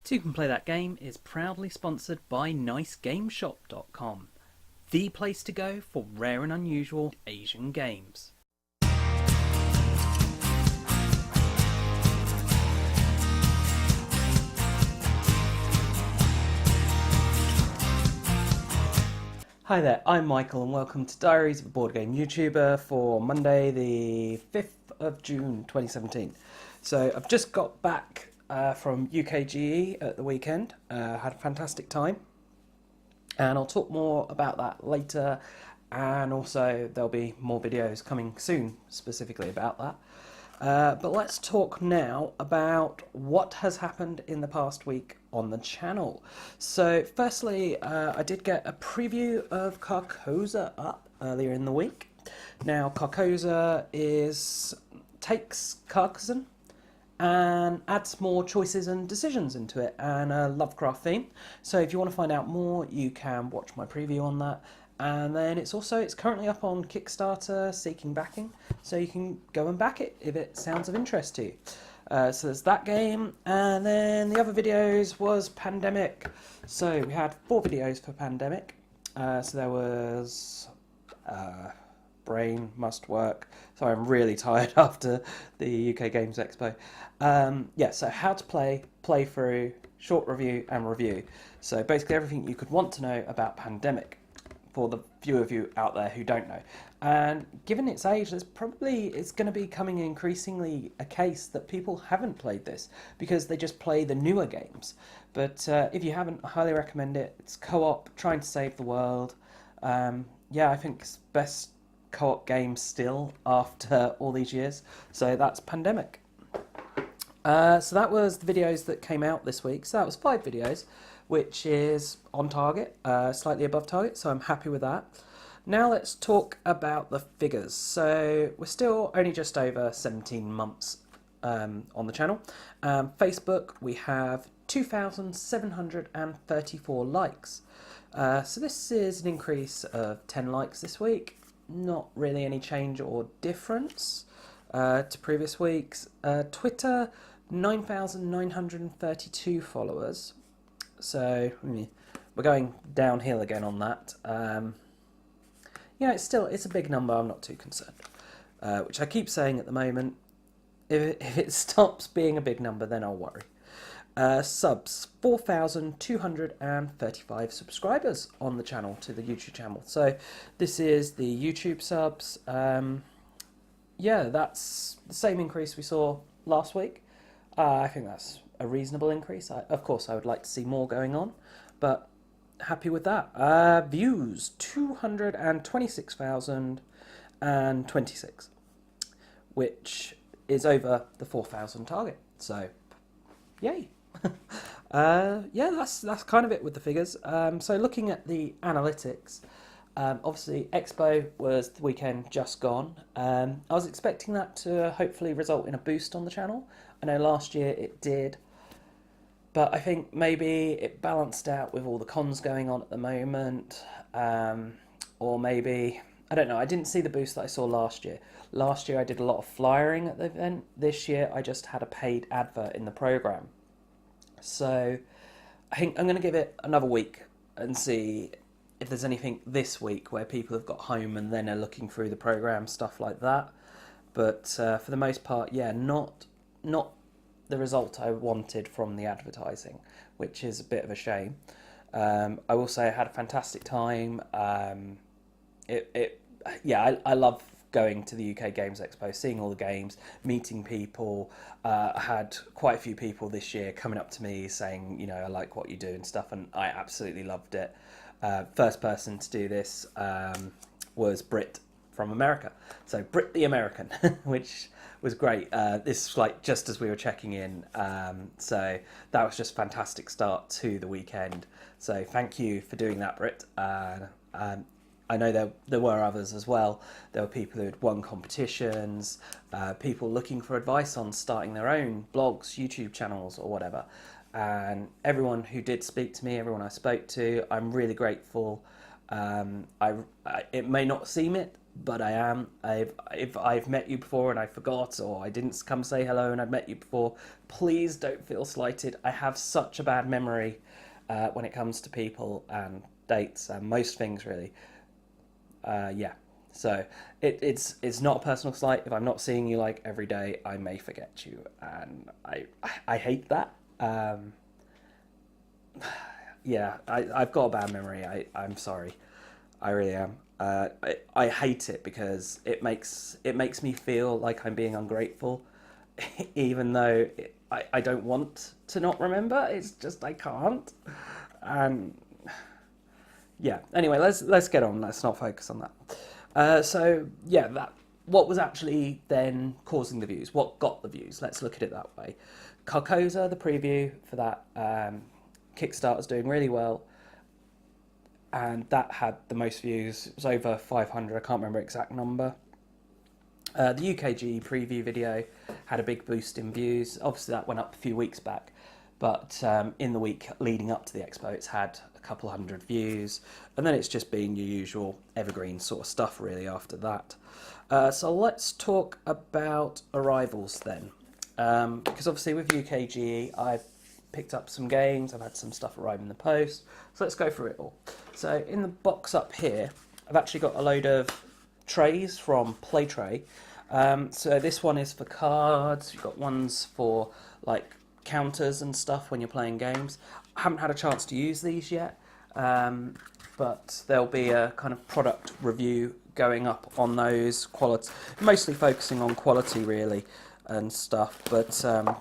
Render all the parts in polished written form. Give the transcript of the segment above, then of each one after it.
Toucan Play That Game is proudly sponsored by NiceGameShop.com, the place to go for rare and unusual Asian games. Hi there, I'm Michael and welcome to Diaries of a Board Game YouTuber for Monday the 5th of June 2017. So I've just got back from UKGE at the weekend, had a fantastic time, and I'll talk more about that later, and also there'll be more videos coming soon specifically about that. But let's talk now about what has happened in the past week on the channel. So firstly, I did get a preview of Carcosa up earlier in the week. Now Carcosa takes Carcosa and adds more choices and decisions into it, and a Lovecraft theme. So if you want to find out more, you can watch my preview on that. And then it's currently up on Kickstarter seeking backing, so you can go and back it if it sounds of interest to you. So there's that game, and then the other videos was Pandemic. So we had 4 videos for Pandemic. So there was Brain Must Work. Sorry, I'm really tired after the UK Games Expo. So how to play, playthrough, short review, and review. So basically everything you could want to know about Pandemic, for the few of you out there who don't know. And given its age, it's going to be becoming increasingly a case that people haven't played this because they just play the newer games. But if you haven't, I highly recommend it. It's co-op, trying to save the world. I think it's best co-op game still after all these years. So that's Pandemic. So that was the videos that came out this week. So that was 5 videos, which is on target, slightly above target, so I'm happy with that. Now let's talk about the figures. So we're still only just over 17 months on the channel. Facebook, we have 2,734 likes. So this is an increase of 10 likes this week. Not really any change or difference to previous weeks. Twitter, 9,932 followers. So we're going downhill again on that. It's a big number. I'm not too concerned. Which I keep saying at the moment. If it stops being a big number, then I'll worry. Subs, 4,235 subscribers on the channel, to the YouTube channel. So this is the YouTube subs. That's the same increase we saw last week. I think that's a reasonable increase. Of course, I would like to see more going on, but happy with that. Views, 226,026, which is over the 4,000 target. So, yay. That's kind of it with the figures. So looking at the analytics, obviously Expo was the weekend just gone. I was expecting that to hopefully result in a boost on the channel. I know last year it did, but I think maybe it balanced out with all the cons going on at the moment, or maybe, I don't know, I didn't see the boost that I saw last year. Last year I did a lot of flyering at the event. This year I just had a paid advert in the program. So I think I'm going to give it another week and see if there's anything this week where people have got home and then are looking through the program, stuff like that. But for the most part, not the result I wanted from the advertising, which is a bit of a shame. I will say I had a fantastic time. I love going to the UK Games Expo, seeing all the games, meeting people. I had quite a few people this year coming up to me saying, I like what you do and stuff, and I absolutely loved it. First person to do this was Brit from America. So Brit the American, which was great. This was just as we were checking in. So that was just a fantastic start to the weekend. So thank you for doing that, Brit. I know there were others as well. There were people who had won competitions, people looking for advice on starting their own blogs, YouTube channels or whatever. And everyone who did speak to me, everyone I spoke to, I'm really grateful. It may not seem it but I am. If I've met you before and I forgot, or I didn't come say hello and I've met you before, please don't feel slighted. I have such a bad memory when it comes to people and dates and most things, really. Yeah. So it's not a personal slight. If I'm not seeing you like every day, I may forget you, and I hate that. Yeah, I've got a bad memory. I'm sorry. I really am. I hate it because it makes me feel like I'm being ungrateful, even though I don't want to not remember. It's just I can't. And yeah. Anyway, let's get on. Let's not focus on that. So yeah, that what was actually then causing the views? What got the views? Let's look at it that way. Carcosa, the preview for that Kickstarter's doing really well, and that had the most views. It was over 500. I can't remember exact number. The UKG preview video had a big boost in views. Obviously, that went up a few weeks back, but in the week leading up to the expo, it's had a couple hundred views, and then it's just been your usual evergreen sort of stuff, really, after that. So let's talk about arrivals then, because obviously with UKG, I've picked up some games, I've had some stuff arrive in the post, so let's go through it all. So in the box up here, I've actually got a load of trays from PlayTray. So this one is for cards. You've got ones for like counters and stuff when you're playing games. I haven't had a chance to use these yet, but there'll be a kind of product review going up on those, quality, mostly focusing on quality really and stuff, but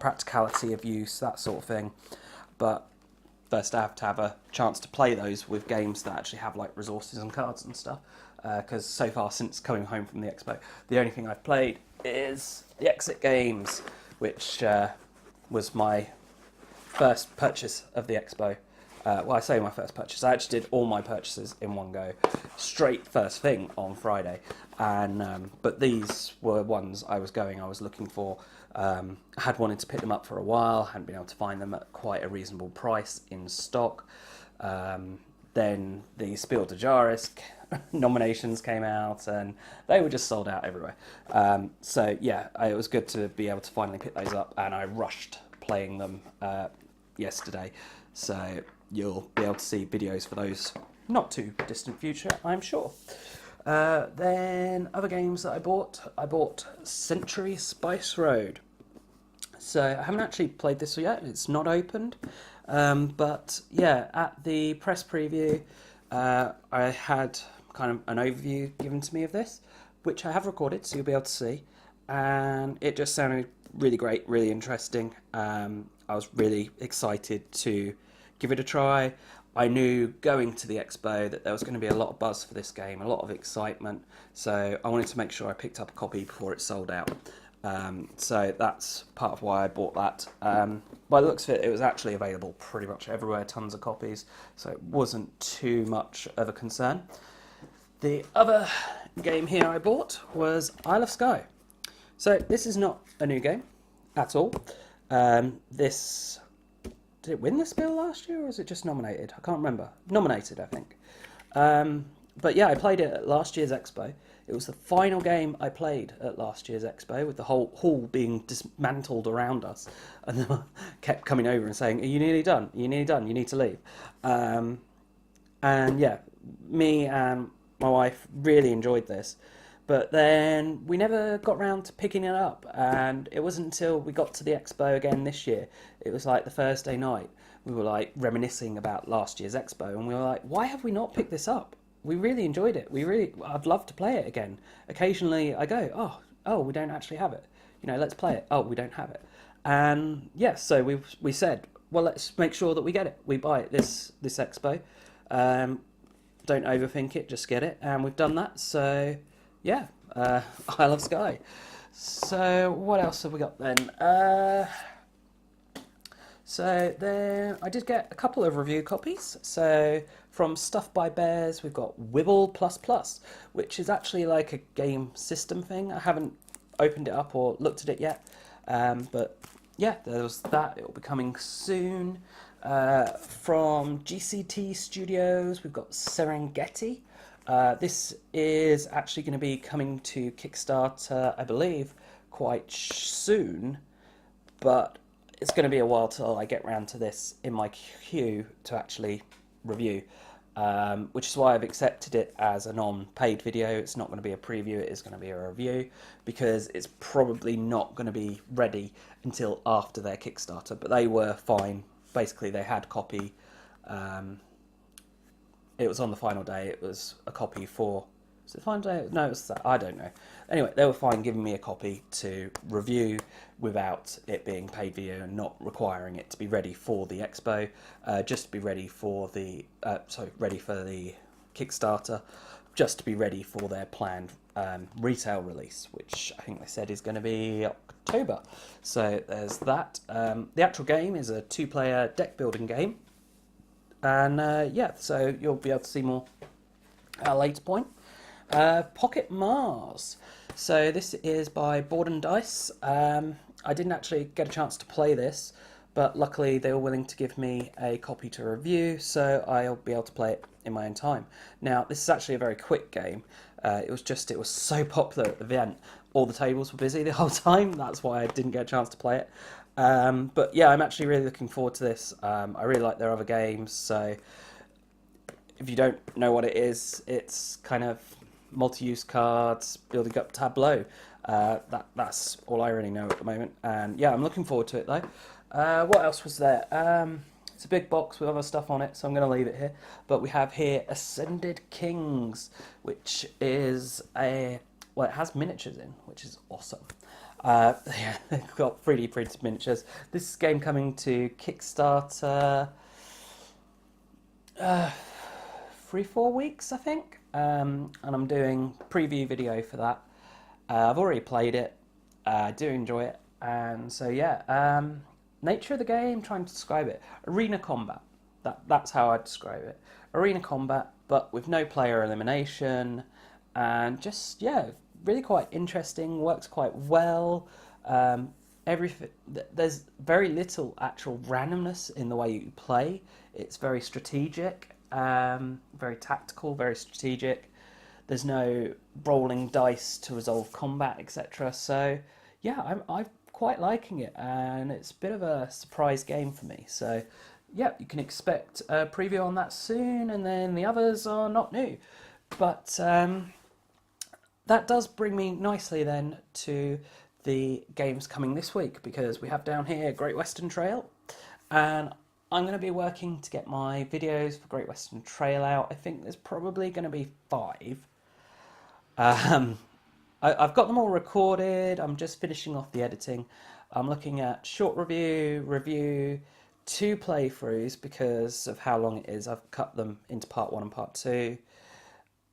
practicality of use, that sort of thing. But first I have to have a chance to play those with games that actually have like resources and cards and stuff, because so far since coming home from the expo, the only thing I've played is the Exit games, which was my first purchase of the expo. Well, I say my first purchase. I actually did all my purchases in one go, straight first thing on Friday. And but these were ones I was looking for. I had wanted to pick them up for a while. Hadn't been able to find them at quite a reasonable price in stock. Then the Spiel de Diaries nominations came out, and they were just sold out everywhere. So yeah, it was good to be able to finally pick those up, and I rushed playing them yesterday. So you'll be able to see videos for those not too distant future, I'm sure. Then other games that I bought Century Spice Road. So I haven't actually played this yet, it's not opened. But yeah, at the press preview, I had kind of an overview given to me of this, which I have recorded, so you'll be able to see. And it just sounded really great, really interesting. I was really excited to give it a try. I knew going to the expo that there was going to be a lot of buzz for this game, a lot of excitement, so I wanted to make sure I picked up a copy before it sold out. So that's part of why I bought that. By the looks of it, it was actually available pretty much everywhere, tons of copies, so it wasn't too much of a concern. The other game here I bought was Isle of Skye. So this is not a new game at all. This... Did it win the Spiel last year, or was it just nominated? I can't remember. Nominated, I think. But yeah, I played it at last year's Expo. It was the final game I played at last year's Expo, with the whole hall being dismantled around us. And they kept coming over and saying, "Are you nearly done? Are you nearly done? You need to leave." And yeah, me and my wife really enjoyed this. But then we never got round to picking it up, and it wasn't until we got to the expo again this year, it was like the Thursday night, we were like reminiscing about last year's expo, and we were like, why have we not picked this up? We really enjoyed it. I'd love to play it again. Occasionally I go, oh, we don't actually have it. Let's play it. Oh, we don't have it. And yes, so we said, well, let's make sure that we get it. We buy it this expo. Don't overthink it, just get it. And we've done that, so... yeah, Isle of Skye. So what else have we got then? So then I did get a couple of review copies. So from Stuff by Bears, we've got Wibble Plus Plus, which is actually like a game system thing. I haven't opened it up or looked at it yet, but yeah, there was that. It will be coming soon. From GCT Studios, we've got Serengeti. This is actually going to be coming to Kickstarter, I believe, quite soon, but it's going to be a while till I get round to this in my queue to actually review, which is why I've accepted it as a non-paid video. It's not going to be a preview, it is going to be a review, because it's probably not going to be ready until after their Kickstarter, but they were fine. Basically, they had copy. It was on the final day. It was a copy for... Was it the final day? No, it was that. I don't know. Anyway, they were fine giving me a copy to review without it being paid video and not requiring it to be ready for the expo. Just to be ready for the... ready for the Kickstarter. Just to be ready for their planned retail release, which I think they said is going to be October. So there's that. The actual game is a 2-player deck building game. And yeah, so you'll be able to see more at a later point. Pocket Mars. So this is by Board and Dice. I didn't actually get a chance to play this, but luckily they were willing to give me a copy to review, so I'll be able to play it in my own time. Now, this is actually a very quick game. It was so popular at the event, all the tables were busy the whole time. That's why I didn't get a chance to play it. But yeah, I'm actually really looking forward to this. I really like their other games, so if you don't know what it is, it's kind of multi-use cards, building up tableau. That's all I really know at the moment, and yeah, I'm looking forward to it though. What else was there? It's a big box with other stuff on it, so I'm going to leave it here. But we have here Ascended Kings, which is well, it has miniatures in, which is awesome. Yeah, they've got 3D printed miniatures. This game coming to Kickstarter 3-4 weeks, I think. And I'm doing a preview video for that. I've already played it. I do enjoy it. And so yeah, nature of the game, trying to describe it. Arena combat. That's how I describe it. Arena combat, but with no player elimination. And just, yeah, really quite interesting, works quite well. There's very little actual randomness in the way you play. It's very strategic, very tactical, very strategic. There's no rolling dice to resolve combat, etc. So yeah, I'm quite liking it, and it's a bit of a surprise game for me. So yeah, you can expect a preview on that soon, and then the others are not new. But that does bring me nicely then to the games coming this week, because we have down here Great Western Trail, and I'm going to be working to get my videos for Great Western Trail out. I think there's probably going to be 5. I've got them all recorded. I'm just finishing off the editing. I'm looking at short review, 2 playthroughs because of how long it is. I've cut them into part 1 and part 2.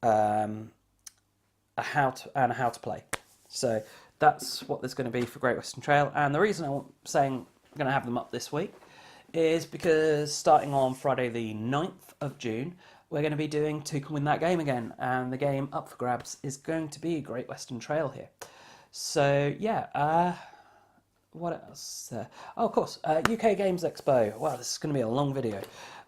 A how to play. So that's what there's going to be for Great Western Trail. And the reason I'm saying I'm going to have them up this week is because starting on Friday the 9th of June, we're going to be doing Toucan Win That Game again. And the game up for grabs is going to be Great Western Trail here. So yeah, what else? Oh, of course, UK Games Expo. Wow, this is going to be a long video.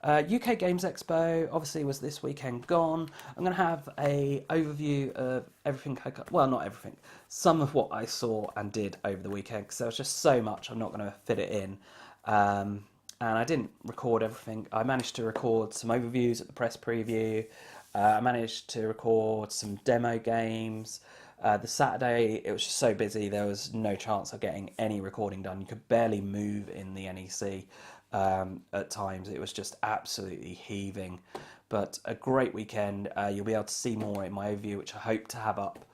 UK Games Expo obviously was this weekend gone. I'm going to have a overview of everything I got. Well, not everything. Some of what I saw and did over the weekend, because there was just so much. I'm not going to fit it in. And I didn't record everything. I managed to record some overviews at the press preview. I managed to record some demo games. The Saturday, it was just so busy, there was no chance of getting any recording done. You could barely move in the NEC at times. It was just absolutely heaving. But a great weekend. You'll be able to see more in my overview, which I hope to have up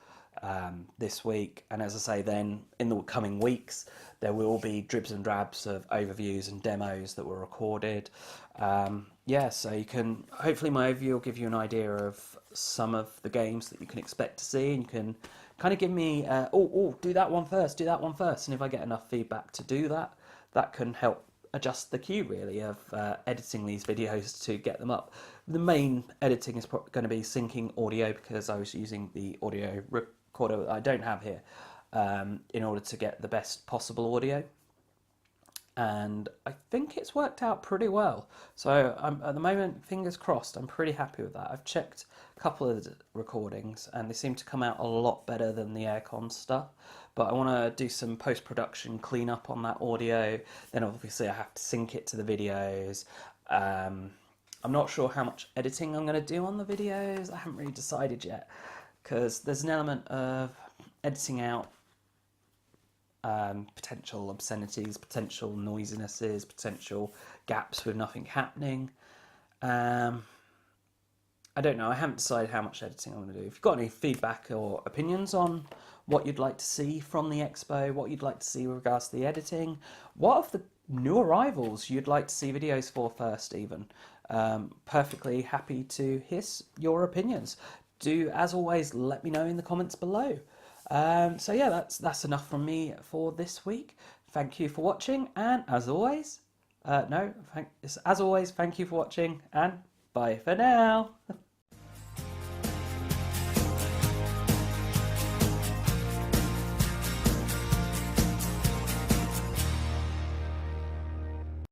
this week. And as I say, then in the coming weeks, there will be dribs and drabs of overviews and demos that were recorded. Yeah, so you can, hopefully my overview will give you an idea of some of the games that you can expect to see, and you can kind of give me, do that one first, and if I get enough feedback to do that, that can help adjust the queue really of editing these videos to get them up. The main editing is probably going to be syncing audio, because I was using the audio recorder that I don't have here in order to get the best possible audio. and I think it's worked out pretty well. So I'm at the moment, fingers crossed, I'm pretty happy with that. I've checked a couple of the recordings and they seem to come out a lot better than the aircon stuff. But I want to do some post-production cleanup on that audio. Then obviously I have to sync it to the videos. I'm not sure how much editing I'm going to do on the videos. I haven't really decided yet because there's an element of editing out potential obscenities, potential noisinesses, potential gaps with nothing happening. I don't know. I haven't decided how much editing I'm going to do. If you've got any feedback or opinions on what you'd like to see from the expo, what you'd like to see with regards to the editing, what of the new arrivals you'd like to see videos for first even, perfectly happy to hear your opinions. Do, as always, let me know in the comments below. So yeah, that's enough from me for this week. Thank you for watching, and as always, thank you for watching, and bye for now.